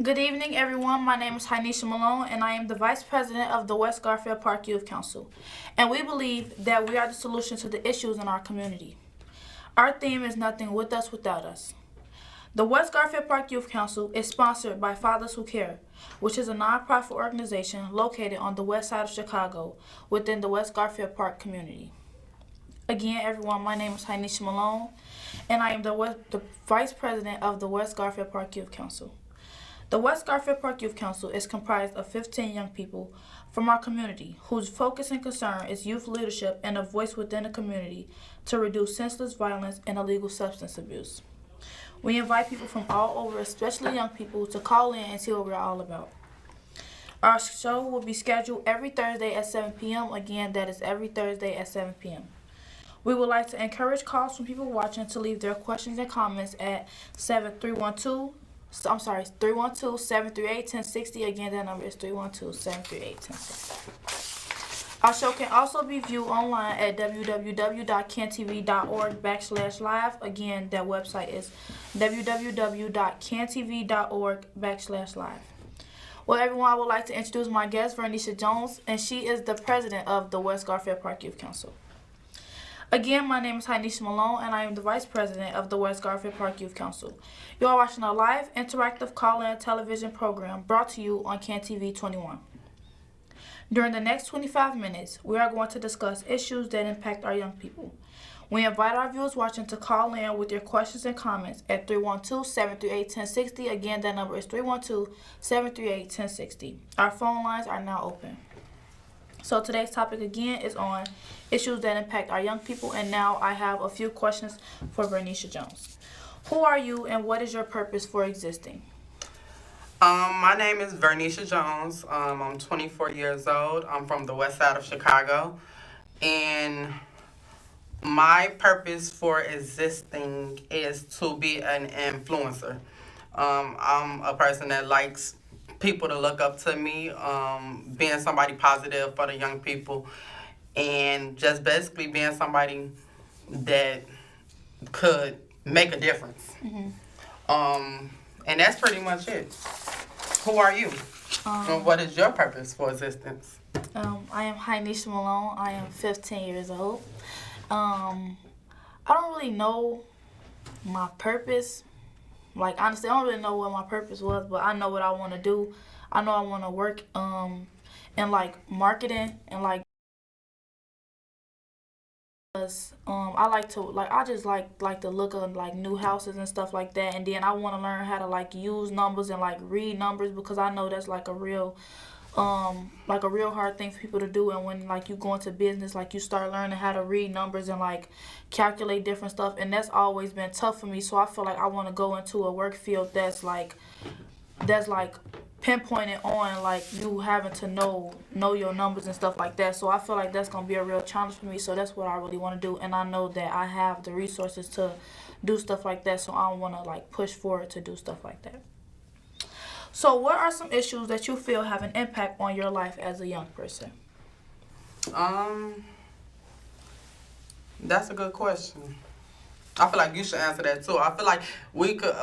Good evening, everyone. My name is Hainisha Malone, and I am the Vice President of the West Garfield Park Youth Council. And we believe that we are the solution to the issues in our community. Our theme is Nothing With Us Without Us. The West Garfield Park Youth Council is sponsored by Fathers Who Care, which is a nonprofit organization located on the west side of Chicago within the West Garfield Park community. Again, everyone, my name is Hainisha Malone, and I am the Vice President of the West Garfield Park Youth Council. The West Garfield Park Youth Council is comprised of 15 young people from our community whose focus and concern is youth leadership and a voice within the community to reduce senseless violence and illegal substance abuse. We invite people from all over, especially young people, to call in and see what we're all about. Our show will be scheduled every Thursday at 7 p.m. Again, that is every Thursday at 7 p.m. We would like to encourage calls from people watching to leave their questions and comments at 312-738-1060. Again, that number is 312-738-1060. Our show can also be viewed online at www.cantv.org/live. Again, that website is www.cantv.org/live. Well, everyone, I would like to introduce my guest, Vernisha Jones, and she is the president of the West Garfield Park Youth Council. Again, my name is Hainisha Malone, and I am the Vice President of the West Garfield Park Youth Council. You are watching a live, interactive call-in television program brought to you on CanTV 21. During the next 25 minutes, we are going to discuss issues that impact our young people. We invite our viewers watching to call in with your questions and comments at 312-738-1060. Again, that number is 312-738-1060. Our phone lines are now open. So today's topic again is on issues that impact our young people, and now I have a few questions for Vernisha Jones. Who are you and what is your purpose for existing? My name is Vernisha Jones. I'm 24 years old. I'm from the west side of Chicago. And my purpose for existing is to be an influencer. I'm a person that likes people to look up to me, being somebody positive for the young people, and just basically being somebody that could make a difference. And that's pretty much it. Who are you? And what is your purpose for existence? I am Hainisha Malone. I am 15 years old. I don't really know my purpose. Like, honestly, I don't really know what my purpose was, but I know what I want to do. I know I want to work in, like, marketing and, like, I like to, like, I just like to look at, like, new houses and stuff like that. And then I want to learn how to, like, use numbers and, like, read numbers, because I know that's, like a real hard thing for people to do. And when, like, you go into business, like, you start learning how to read numbers and, like, calculate different stuff, and that's always been tough for me. So I feel like I want to go into a work field that's like pinpointed on, like, you having to know your numbers and stuff like that. So I feel like that's gonna be a real challenge for me. So that's what I really want to do, and I know that I have the resources to do stuff like that. So I want to, like, push forward to do stuff like that. So what are some issues that you feel have an impact on your life as a young person? That's a good question. I feel like you should answer that too. I feel like we could,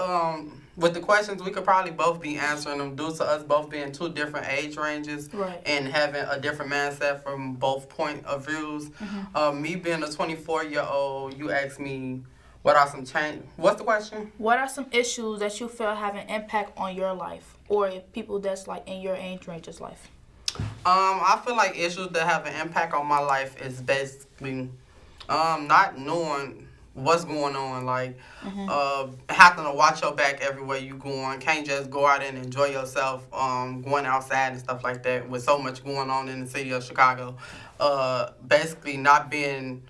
with the questions, we could probably both be answering them due to us both being two different age ranges, Right. and having a different mindset from both point of views. Me being a 24-year-old, you asked me, what are some change? What's the question? What are some issues that you feel have an impact on your life, or people that's, like, in your age range's life? I feel like issues that have an impact on my life is basically not knowing what's going on, like having to watch your back everywhere you going. Can't just go out and enjoy yourself, going outside and stuff like that with so much going on in the city of Chicago. Basically not being,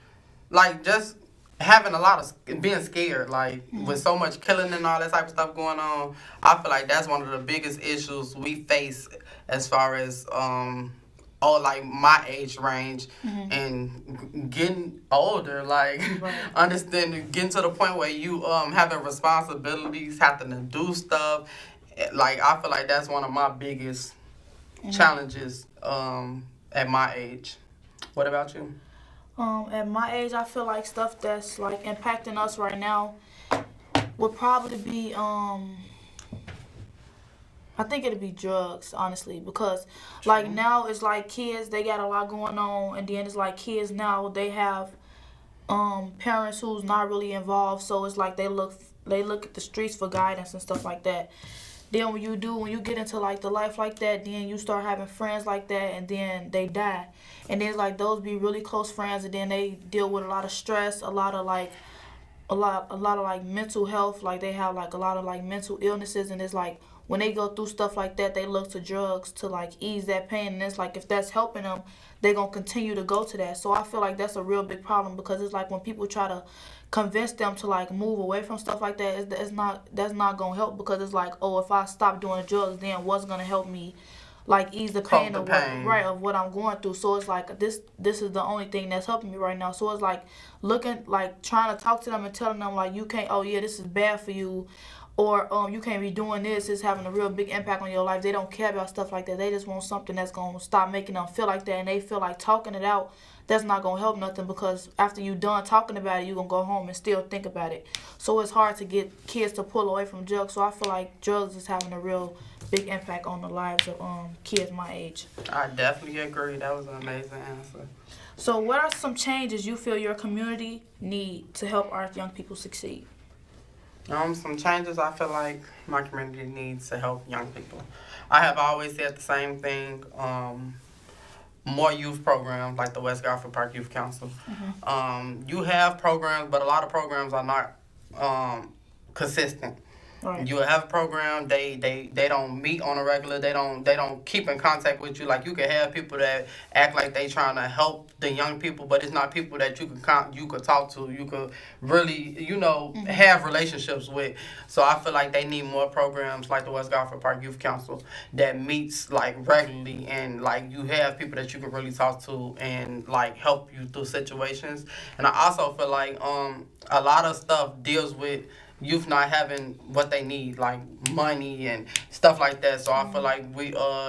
like, just having a lot of being scared, like, with so much killing and all that type of stuff going on. I feel like that's one of the biggest issues we face as far as like my age range, and getting older, like, Right. understanding, getting to the point where you having responsibilities, having to do stuff. Like, I feel like that's one of my biggest challenges at my age. What about you? At my age, I feel like stuff that's, like, impacting us right now would probably be I think it'd be drugs, honestly, because like now it's like kids they got a lot going on, and then it's like kids now they have parents who's not really involved, so it's like they look at the streets for guidance and stuff like that. Then when you get into like the life like that, then you start having friends like that, and then they die, and then it's like those be really close friends, and then they deal with a lot of stress, a lot of like mental health, like they have like a lot of like mental illnesses, and it's like when they go through stuff like that they look to drugs to like ease that pain, and it's like if that's helping them they're gonna continue to go to that. So I feel like that's a real big problem, because it's like when people try to convince them to like move away from stuff like that, that's not gonna help, because it's like, oh, if I stop doing drugs, then what's gonna help me like ease the pain of what I'm going through. So it's like this is the only thing that's helping me right now. So it's like looking like trying to talk to them and telling them like you can't, oh yeah, this is bad for you, or you can't be doing this. It's having a real big impact on your life. They don't care about stuff like that. They just want something that's gonna stop making them feel like that, and they feel like talking it out, that's not gonna help nothing, because after you done talking about it, you gonna go home and still think about it. So it's hard to get kids to pull away from drugs. So I feel like drugs is having a real big impact on the lives of kids my age. I definitely agree. That was an amazing answer. So what are some changes you feel your community need to help our young people succeed? Some changes I feel like my community needs to help young people. I have always said the same thing. More youth programs like the West Garfield Park Youth Council. You have programs, but a lot of programs are not consistent. Right. You have a program, they don't meet on a regular, they don't keep in contact with you. Like you can have people that act like they trying to help the young people, but it's not people that you could talk to, you could really, have relationships with. So I feel like they need more programs like the West Garfield Park Youth Council that meets like regularly, and like you have people that you can really talk to and like help you through situations. And I also feel like a lot of stuff deals with youth not having what they need, like money and stuff like that. So I feel like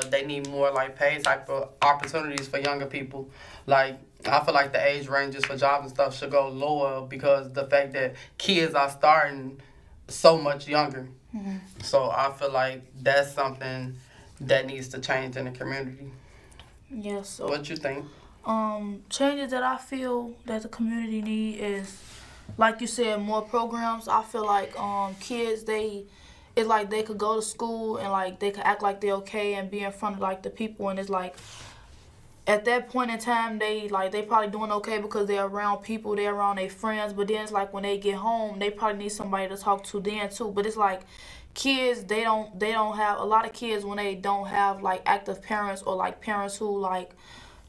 they need more like paid type of opportunities for younger people. Like I feel like the age ranges for jobs and stuff should go lower, because the fact that kids are starting so much younger. So I feel like that's something that needs to change in the community. Yes. So What you think? changes that I feel that the community need is, like you said, more programs. I feel like kids, it's like they could go to school and like they could act like they're okay and be in front of like the people, and it's like at that point in time they probably doing okay because they're around people, they're around their friends. But then it's like when they get home they probably need somebody to talk to then too. But it's like kids, they don't have a lot of kids when they don't have like active parents, or like parents who like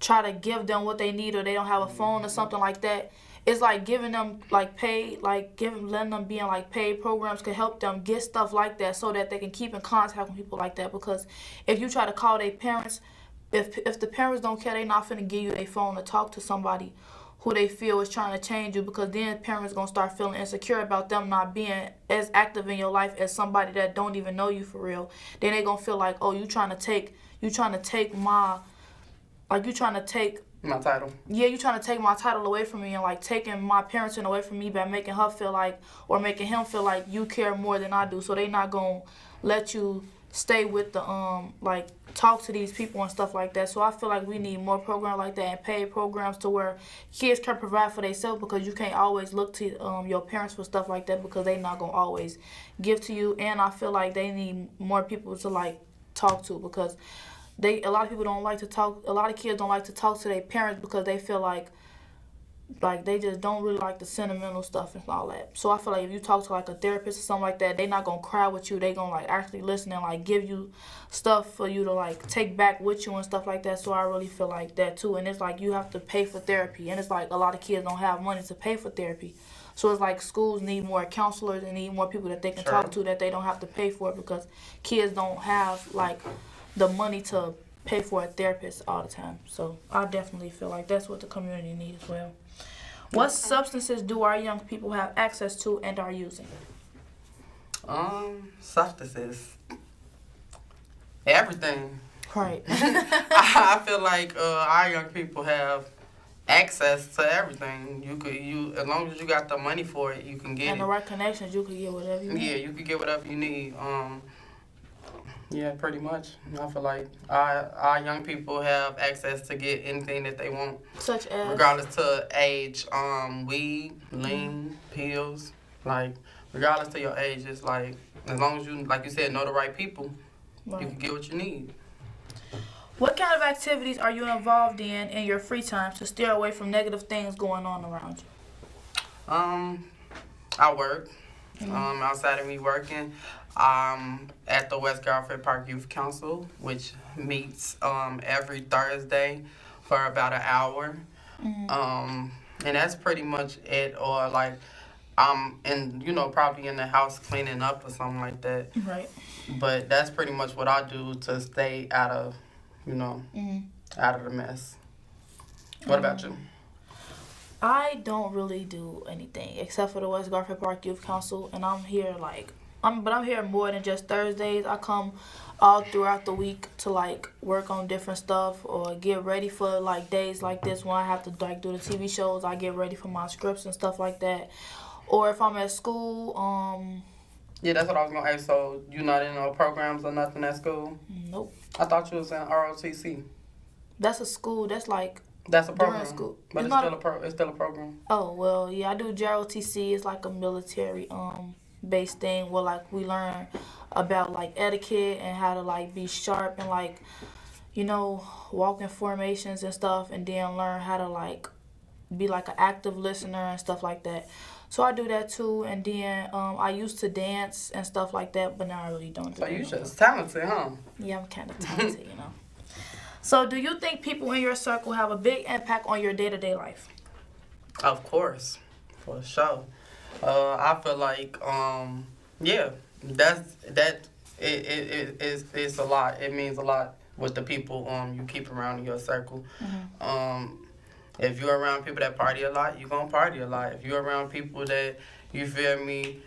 try to give them what they need, or they don't have a phone or something like that. It's like giving them like paid, letting them be in like paid programs could help them get stuff like that, so that they can keep in contact with people like that. Because if you try to call their parents, if the parents don't care, they not finna give you their phone to talk to somebody who they feel is trying to change you, because then parents gonna start feeling insecure about them not being as active in your life as somebody that don't even know you for real. Then they gonna feel like, oh, you trying to take my, like you trying to take My title. Yeah, you trying to take my title away from me, and like taking my parenting away from me by making her feel like, or making him feel like you care more than I do. So they not gonna let you stay with the like talk to these people and stuff like that. So I feel like we need more programs like that, and paid programs to where kids can provide for themselves, because you can't always look to your parents for stuff like that, because they not gonna always give to you. And I feel like they need more people to like talk to, because a lot of people don't like to talk. A lot of kids don't like to talk to their parents, because they feel like they just don't really like the sentimental stuff and all that. So I feel like if you talk to like a therapist or something like that, they not gonna cry with you. They gonna like actually listen and like give you stuff for you to like take back with you and stuff like that. So I really feel like that too. And it's like you have to pay for therapy, and it's like a lot of kids don't have money to pay for therapy. So it's like schools need more counselors and need more people that they can talk to, that they don't have to pay for it, because kids don't have like the money to pay for a therapist all the time. So I definitely feel like that's what the community needs as well. What substances do our young people have access to and are using? Substances. Everything. Right. I feel like our young people have access to everything. You as long as you got the money for it, you can get and the right connections, you can get whatever you need. Yeah, you can get whatever you need. Yeah, pretty much. I feel like our young people have access to get anything that they want, Such as? regardless to age. Weed, lean, pills, like regardless to your age, it's like as long as you, like you said, know the right people, you Right. can get what you need. What kind of activities are you involved in your free time to steer away from negative things going on around you? I work. Outside of me working, at the West Garfield Park Youth Council, which meets every Thursday for about an hour. And that's pretty much it. Or like and probably in the house cleaning up or something like that. Right. But that's pretty much what I do to stay out of out of the mess. What about you? I don't really do anything except for the West Garfield Park Youth Council, and I'm here I'm here more than just Thursdays. I come all throughout the week to like work on different stuff or get ready for like days like this when I have to like do the TV shows. I get ready for my scripts and stuff like that. Or if I'm at school, Yeah, that's what I was gonna ask. So you not in no programs or nothing at school? nope. I thought you was in ROTC. That's a school. That's like That's a during program, school. but It's not it's still a program. Oh, well, yeah, I do JROTC. It's like a military based thing where like we learn about like etiquette and how to like be sharp and like walk in formations and stuff, and then learn how to like be like an active listener and stuff like that. So I do that too, and then I used to dance and stuff like that, but now I really don't do So that you no more. just talented, huh? Yeah, I'm kind of talented. So do you think people in your circle have a big impact on your day-to-day life? Of course, for sure. I feel like yeah, it's a lot. It means a lot with the people you keep around in your circle. If you're around people that party a lot, you're gonna party a lot. If you're around people that, you feel me,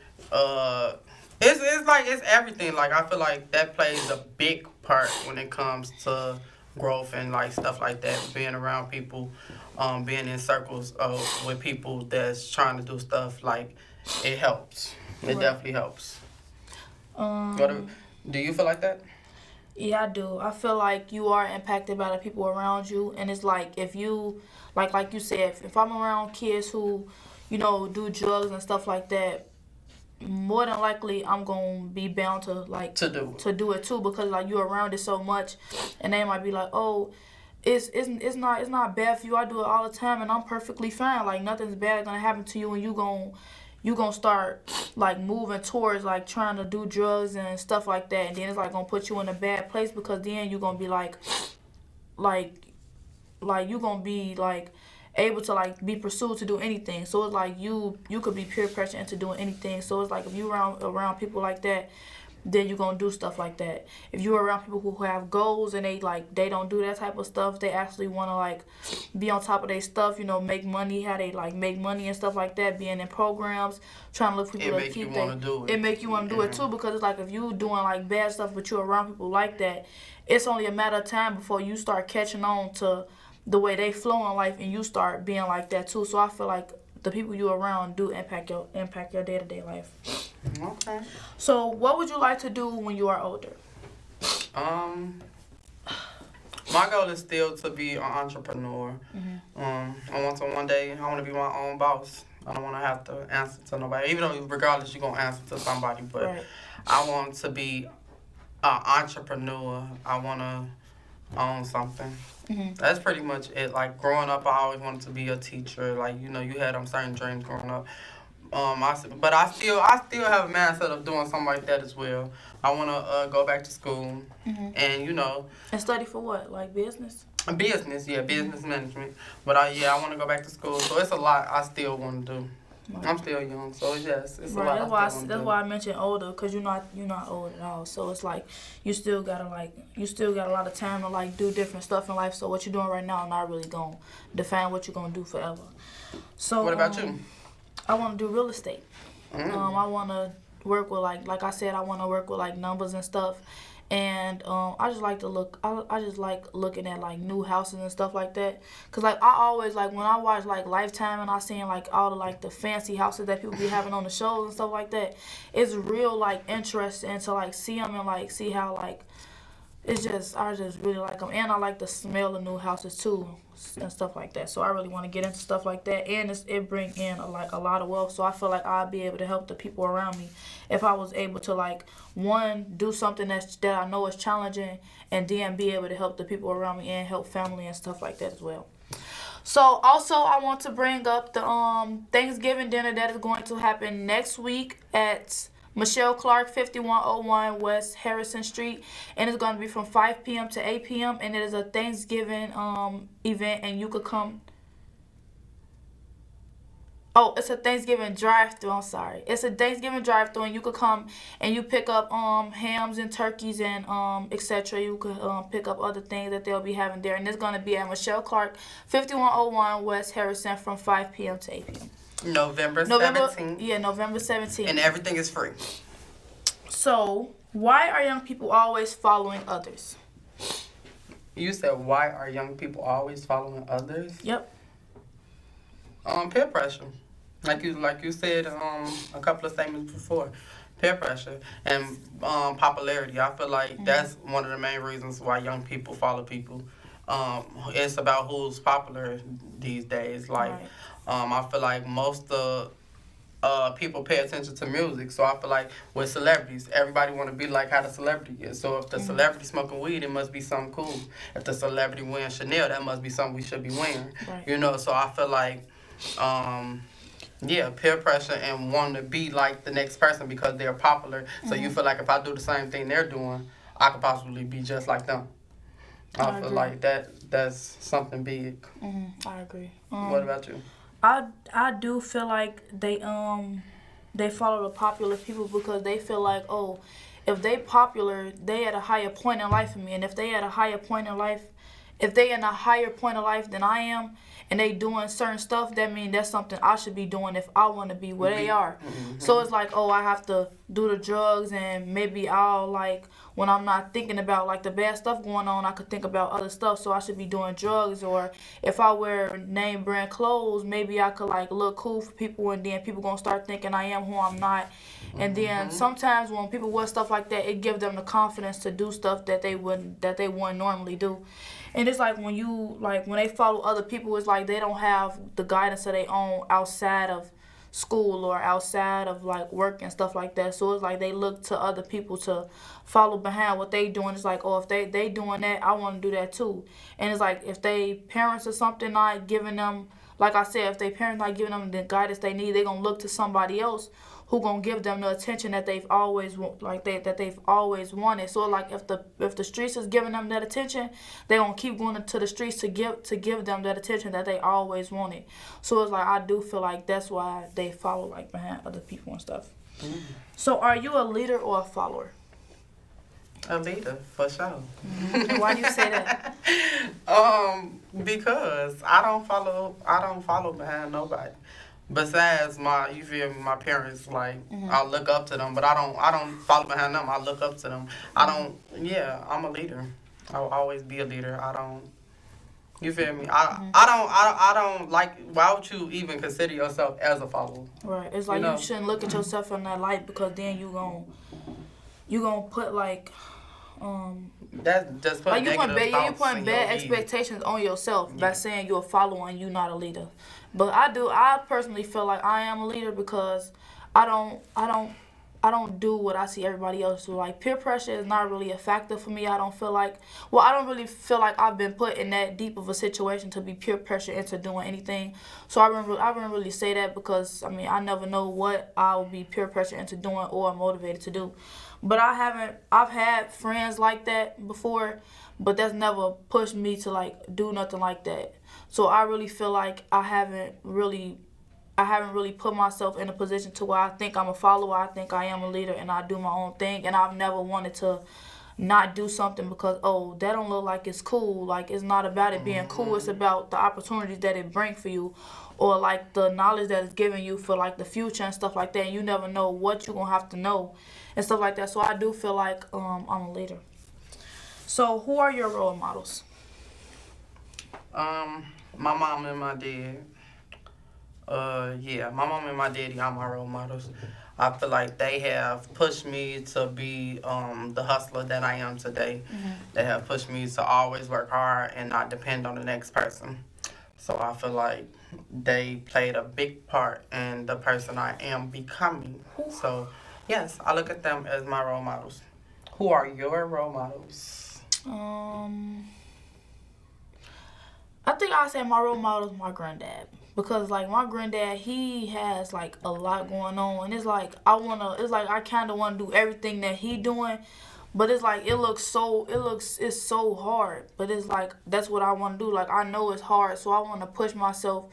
it's everything. Like I feel like that plays a big part when it comes to growth and like stuff like that. Being around people, being in circles with people that's trying to do stuff, like it helps. It Right. definitely helps. Um, Do you feel like that? Yeah, I do. I feel like you are impacted by the people around you, and it's like if you, like you said, if I'm around kids who, do drugs and stuff like that, more than likely I'm gonna be bound to like To do. to do it too, because like you're around it so much, and they might be like, oh, it's not bad for you. I do it all the time, and I'm perfectly fine. Like nothing's bad gonna happen to you, and you gonna start like moving towards like trying to do drugs and stuff like that, and then it's like gonna put you in a bad place, because then you're gonna be like you gonna be like able to like be pursued to do anything. So it's like you could be peer pressure into doing anything. So it's like if you around people like that, then you're gonna do stuff like that. If you're around people who have goals and they don't do that type of stuff, they actually want to like be on top of their stuff, make money, how they like make money and stuff like that, being in programs, trying to look for people to keep it make you want to do it too, because it's like if you doing like bad stuff but you're around people like that, it's only a matter of time before you start catching on to the way they flow in life and you start being like that too. So I feel like the people you around do impact your day-to-day life. Okay. So what would you like to do when you are older? My goal is still to be an entrepreneur. I want to one day, I want to be my own boss. I don't want to have to answer to nobody, even though regardless you're going to answer to somebody, but Right. I want to be an entrepreneur. I want to own something. That's pretty much it. Like growing up, I always wanted to be a teacher. Like you had certain dreams growing up. But I still have a mindset of doing something like that as well. I want to go back to school and And study for what? Like business? business, business management. But I want to go back to school. So it's a lot I still want to do. Right. I'm still young, so yes, it's a Right. lot. That's why I mentioned older, because you're not old at all. So it's like you still got a lot of time to like do different stuff in life. So what you're doing right now not really gonna define what you're gonna do forever. So What about you? I want to do real estate. I want to work with like I said, I want to work with like numbers and stuff, And I just like to look. I just like looking at like new houses and stuff like that. Cause like I always like when I watch like Lifetime and I seen like all the like the fancy houses that people be having on the shows and stuff like that. It's real like interesting to like see them and like see how like it's just I just really like them, and I like the smell of new houses too and stuff like that. So I really want to get into stuff like that, and it bring in like a lot of wealth. So I feel like I'd be able to help the people around me if I was able to like one do something that I know is challenging, and then be able to help the people around me and help family and stuff like that as well. So also I want to bring up the Thanksgiving dinner that is going to happen next week at Michelle Clark, 5101 West Harrison Street, and it's going to be from 5 p.m. to 8 p.m. and it is a Thanksgiving event, and you could come. Oh, it's a Thanksgiving drive-through. I'm sorry. It's a Thanksgiving drive-through, and you could come and you pick up hams and turkeys and etc. You could pick up other things that they'll be having there, and it's gonna be at Michelle Clark, 5101 West Harrison, from 5 p.m. to 8 p.m. November 17th. Yeah, November 17th. And everything is free. So, why are young people always following others? You said, why are young people always following others? Yep. Peer pressure. Like you said a couple of statements before. Peer pressure and popularity. I feel like that's one of the main reasons why young people follow people. It's about who's popular these days. Like, Right. I feel like most of people pay attention to music. So I feel like with celebrities, everybody want to be like how the celebrity is. So if the celebrity smoking weed, it must be something cool. If the celebrity wearing Chanel, that must be something we should be wearing. Right. You know, so I feel like, peer pressure and wanting to be like the next person because they're popular. So you feel like if I do the same thing they're doing, I could possibly be just like them. I feel agree. like that's something big. I agree. What about you? I do feel like they follow the popular people because they feel like, oh, if they popular, they at a higher point in life than me, and if they at a higher point in life, if they in a higher point of life than I am, and they doing certain stuff, that means that's something I should be doing if I want to be where they are. So it's like, oh, I have to do the drugs, and maybe I'll like when I'm not thinking about like the bad stuff going on, I could think about other stuff. So I should be doing drugs, or if I wear name brand clothes, maybe I could like look cool for people, and then people gonna start thinking I am who I'm not. And then sometimes when people wear stuff like that, it gives them the confidence to do stuff that they wouldn't normally do. And it's like when they follow other people, it's like they don't have the guidance of their own outside of school or outside of like work and stuff like that. So it's like they look to other people to follow behind what they doing. It's like, oh, if they doing that, I want to do that too. And it's like if they parents or something not giving them, like I said, if they parents not giving them the guidance they need, they gonna look to somebody else who gonna give them the attention that they've always that they've always wanted. So like if the streets is giving them that attention, they gonna keep going to the streets to give them that attention that they always wanted. So it's like I do feel like that's why they follow like behind other people and stuff. So are you a leader or a follower? A leader, for sure. And why do you say that? Because I don't follow behind nobody. Besides my parents, like I look up to them, but I don't follow behind them. I look up to them. I'm a leader. I'll always be a leader. You feel me? I don't like. Why would you even consider yourself as a follower? Right. It's like you shouldn't look at yourself in that light, because then you gonna put like that's just put like you negative putting bad expectations on yourself by saying you're a follower and you're not a leader. But I personally feel like I am a leader because I don't do what I see everybody else do. Like peer pressure is not really a factor for me. I don't really feel like I've been put in that deep of a situation to be peer pressure into doing anything. So I wouldn't really say that, because I mean I never know what I will be peer pressure into doing or motivated to do. But I've had friends like that before, but that's never pushed me to like do nothing like that. So I really feel like I haven't really put myself in a position to where I think I'm a follower, I think I am a leader, and I do my own thing. And I've never wanted to not do something because, oh, that don't look like it's cool. Like, it's not about it being cool. It's about the opportunities that it brings for you, or like the knowledge that it's giving you for like the future and stuff like that. And you never know what you're going to have to know and stuff like that. So I do feel like I'm a leader. So, who are your role models? My mom and my dad. Yeah, my mom and my daddy are my role models. I feel like they have pushed me to be the hustler that I am today. They have pushed me to always work hard and not depend on the next person. So I feel like they played a big part in the person I am becoming. So yes, I look at them as my role models. Who are your role models? I think I say my role model is my granddad, because like my granddad, he has like a lot going on, and it's like I kind of want to do everything that he doing, but it's like it's so hard, but it's like that's what I want to do. Like I know it's hard, so I want to push myself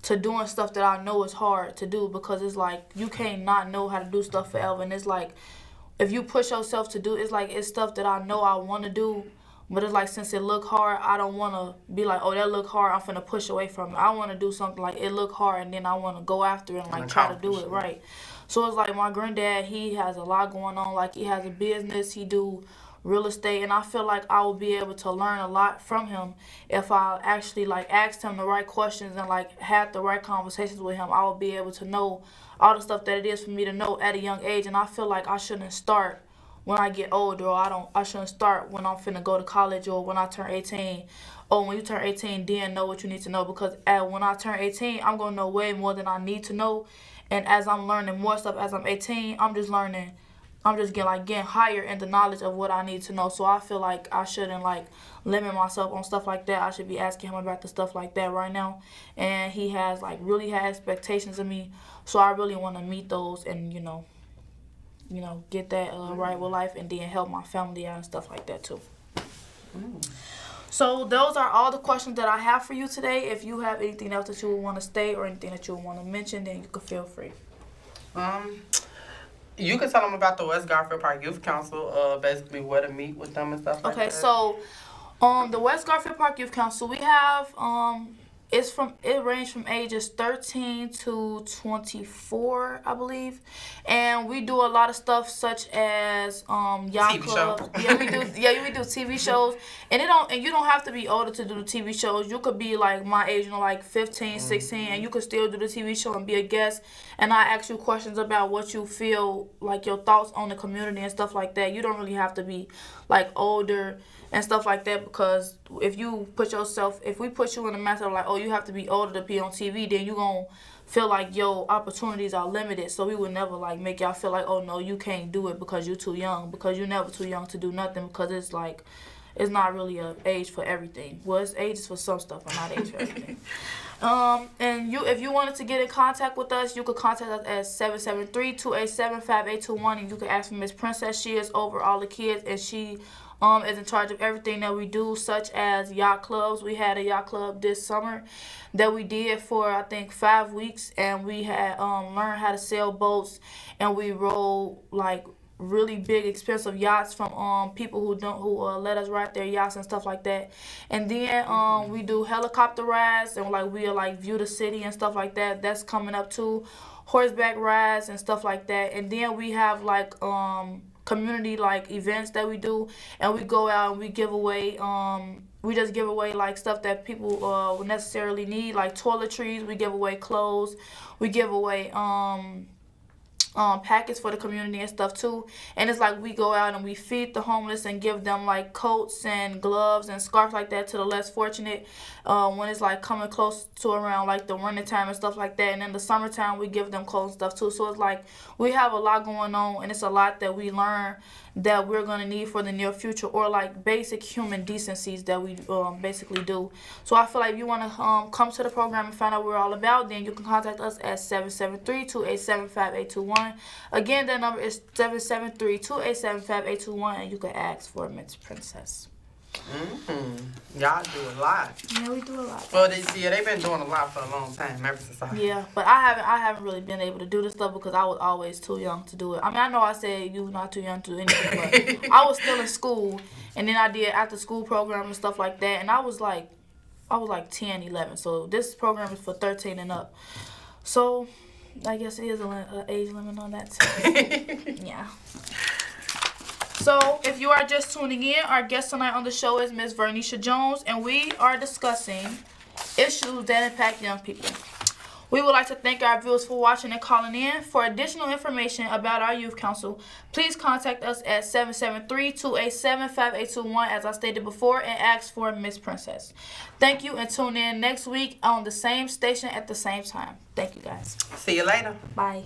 to doing stuff that I know is hard to do, because it's like you can't not know how to do stuff forever, and it's like if you push yourself to do, it's stuff that I know I want to do, but it's like since it look hard, I don't want to be like, oh, that look hard, I'm finna push away from it. I want to do something like it look hard, and then I want to go after it and like try to do it right. So it's like my granddad, he has a lot going on. Like he has a business, he do real estate, and I feel like I will be able to learn a lot from him if I actually like asked him the right questions and like had the right conversations with him. I will be able to know all the stuff that it is for me to know at a young age, and I feel like I shouldn't start when I get older, or I shouldn't start when I'm finna go to college or when I turn 18. Oh, when you turn 18, then know what you need to know, because when I turn 18, I'm gonna know way more than I need to know, and as I'm learning more stuff as I'm 18, I'm just getting higher in the knowledge of what I need to know. So I feel like I shouldn't like limit myself on stuff like that. I should be asking him about the stuff like that right now, and he has like really had expectations of me, so I really want to meet those and get that right with life, and then help my family out and stuff like that too. So those are all the questions that I have for you today. If you have anything else that you would want to state or anything that you would want to mention, then you can feel free. You can tell them about the West Garfield Park Youth Council, basically where to meet with them and stuff like that. Okay, so the West Garfield Park Youth Council, we have it ranges from ages 13 to 24, I believe, and we do a lot of stuff such as yacht TV clubs. show. We do TV shows, and you don't have to be older to do the TV shows. You could be like my age, like 15, 16, and you could still do the TV show and be a guest. And I ask you questions about what you feel, like your thoughts on the community and stuff like that. You don't really have to be like older and stuff like that, because if we put you in the mindset of like, oh, you have to be older to be on TV, then you gonna feel like your opportunities are limited. So we would never like make y'all feel like, oh no, you can't do it because you're too young, because you're never too young to do nothing, because it's like it's not really an age for everything. Well, it's ages for some stuff, but not age for everything. And if you wanted to get in contact with us, you could contact us at 773-287-5821, and you can ask for Miss Princess. She is over all the kids, and she is in charge of everything that we do, such as yacht clubs. We had a yacht club this summer that we did for I think 5 weeks, and we had learned how to sail boats, and we rode like really big expensive yachts from people who let us ride their yachts and stuff like that. And then we do helicopter rides, and like we'll like view the city and stuff like that. That's coming up too. Horseback rides and stuff like that. And then we have like community like events that we do, and we go out and we give away we just give away like stuff that people would necessarily need, like toiletries. We give away clothes. We give away packets for the community and stuff too. And it's like we go out and we feed the homeless and give them like coats and gloves and scarves like that to the less fortunate when it's like coming close to around like the winter time and stuff like that. And in the summertime we give them clothes and stuff too. So it's like we have a lot going on, and it's a lot that we learn that we're going to need for the near future, or like basic human decencies that we basically do. So I feel like if you want to come to the program and find out what we're all about, then you can contact us at 773-287-5821. Again, that number is 773-287-5821, and you can ask for Miss Princess. Y'all do a lot. Yeah, we do a lot. Well, they've been doing a lot for a long time, ever since Yeah, but I haven't really been able to do this stuff because I was always too young to do it. I mean, I know I said you not too young to do anything, but I was still in school, and then I did after school program and stuff like that, and I was like 10, 11. So this program is for 13 and up. So I guess it is an age limit on that too. Yeah. So, if you are just tuning in, our guest tonight on the show is Ms. Vernisha Jones, and we are discussing issues that impact young people. We would like to thank our viewers for watching and calling in. For additional information about our youth council, please contact us at 773-287-5821, as I stated before, and ask for Miss Princess. Thank you, and tune in next week on the same station at the same time. Thank you, guys. See you later. Bye.